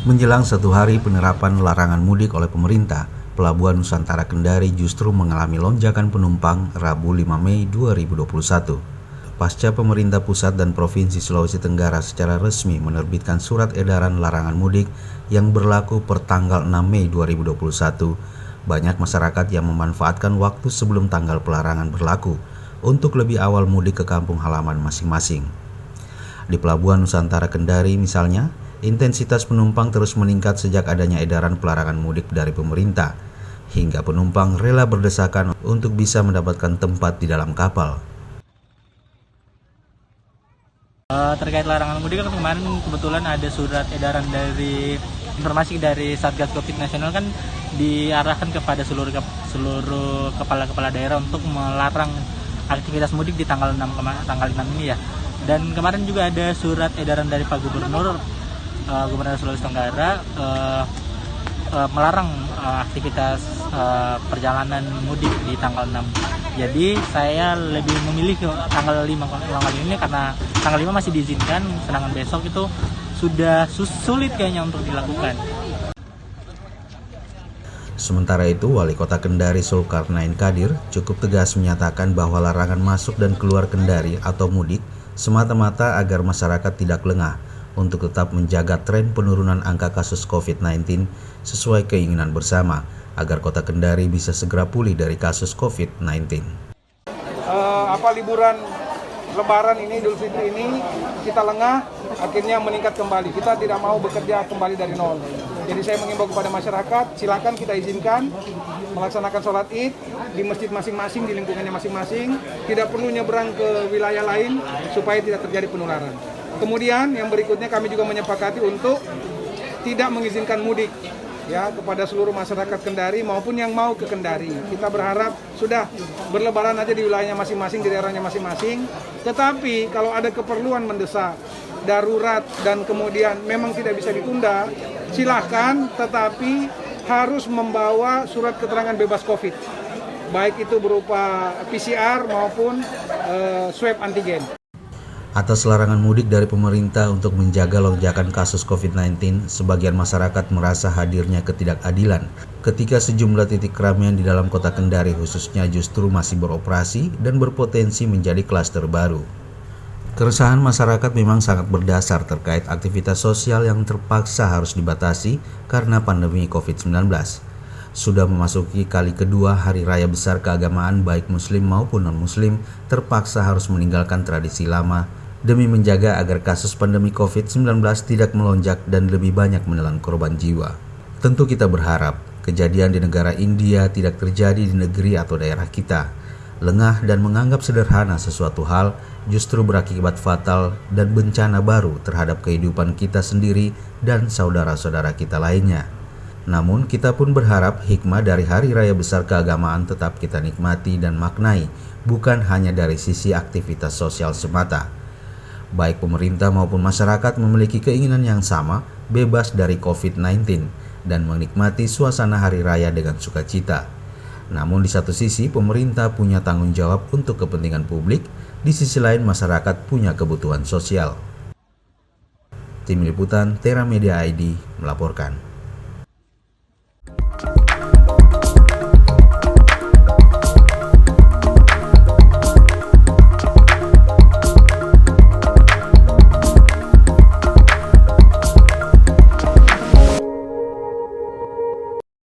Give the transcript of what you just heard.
Menjelang 1 hari penerapan larangan mudik oleh pemerintah, Pelabuhan Nusantara Kendari justru mengalami lonjakan penumpang Rabu 5 Mei 2021. Pasca pemerintah pusat dan Provinsi Sulawesi Tenggara secara resmi menerbitkan surat edaran larangan mudik yang berlaku per tanggal 6 Mei 2021, banyak masyarakat yang memanfaatkan waktu sebelum tanggal pelarangan berlaku untuk lebih awal mudik ke kampung halaman masing-masing. Di Pelabuhan Nusantara Kendari misalnya, intensitas penumpang terus meningkat sejak adanya edaran pelarangan mudik dari pemerintah, hingga penumpang rela berdesakan untuk bisa mendapatkan tempat di dalam kapal. Terkait larangan mudik kan kemarin kebetulan ada surat edaran dari informasi dari Satgas Covid Nasional kan diarahkan kepada seluruh kepala-kepala daerah untuk melarang aktivitas mudik di tanggal 6 ini ya. Dan kemarin juga ada surat edaran dari Pak Gubernur Sulawesi Tenggara melarang aktivitas perjalanan mudik di tanggal 6. Jadi saya lebih memilih tanggal 5 kali ini karena tanggal 5 masih diizinkan, sedangkan besok itu sudah sulit kayaknya untuk dilakukan. Sementara itu, Wali Kota Kendari Zulkarnain Kadir cukup tegas menyatakan bahwa larangan masuk dan keluar Kendari atau mudik semata-mata agar masyarakat tidak lengah untuk tetap menjaga tren penurunan angka kasus COVID-19 sesuai keinginan bersama agar Kota Kendari bisa segera pulih dari kasus COVID-19. Liburan Lebaran ini, Idul Fitri ini kita lengah, akhirnya meningkat kembali. Kita tidak mau bekerja kembali dari nol. Jadi saya mengimbau kepada masyarakat, silakan kita izinkan melaksanakan sholat Id di masjid masing-masing, di lingkungannya masing-masing. Tidak perlu nyebrang ke wilayah lain supaya tidak terjadi penularan. Kemudian yang berikutnya kami juga menyepakati untuk tidak mengizinkan mudik ya kepada seluruh masyarakat Kendari maupun yang mau ke Kendari. Kita berharap sudah berlebaran aja di wilayahnya masing-masing, di daerahnya masing-masing. Tetapi kalau ada keperluan mendesak, darurat dan kemudian memang tidak bisa ditunda, silahkan, tetapi harus membawa surat keterangan bebas COVID. Baik itu berupa PCR maupun swab antigen. Atas larangan mudik dari pemerintah untuk menjaga lonjakan kasus COVID-19, sebagian masyarakat merasa hadirnya ketidakadilan ketika sejumlah titik keramaian di dalam kota Kendari khususnya justru masih beroperasi dan berpotensi menjadi klaster baru. Keresahan masyarakat memang sangat berdasar terkait aktivitas sosial yang terpaksa harus dibatasi karena pandemi COVID-19. Sudah memasuki kali kedua hari raya besar keagamaan baik muslim maupun non-muslim terpaksa harus meninggalkan tradisi lama demi menjaga agar kasus pandemi COVID-19 tidak melonjak dan lebih banyak menelan korban jiwa. Tentu kita berharap kejadian di negara India tidak terjadi di negeri atau daerah kita. Lengah dan menganggap sederhana sesuatu hal justru berakibat fatal dan bencana baru terhadap kehidupan kita sendiri dan saudara-saudara kita lainnya. Namun kita pun berharap hikmah dari Hari Raya Besar Keagamaan tetap kita nikmati dan maknai, bukan hanya dari sisi aktivitas sosial semata. Baik pemerintah maupun masyarakat memiliki keinginan yang sama, bebas dari COVID-19 dan menikmati suasana hari raya dengan sukacita. Namun di satu sisi pemerintah punya tanggung jawab untuk kepentingan publik, di sisi lain masyarakat punya kebutuhan sosial. Tim Liputan Tera Media ID melaporkan.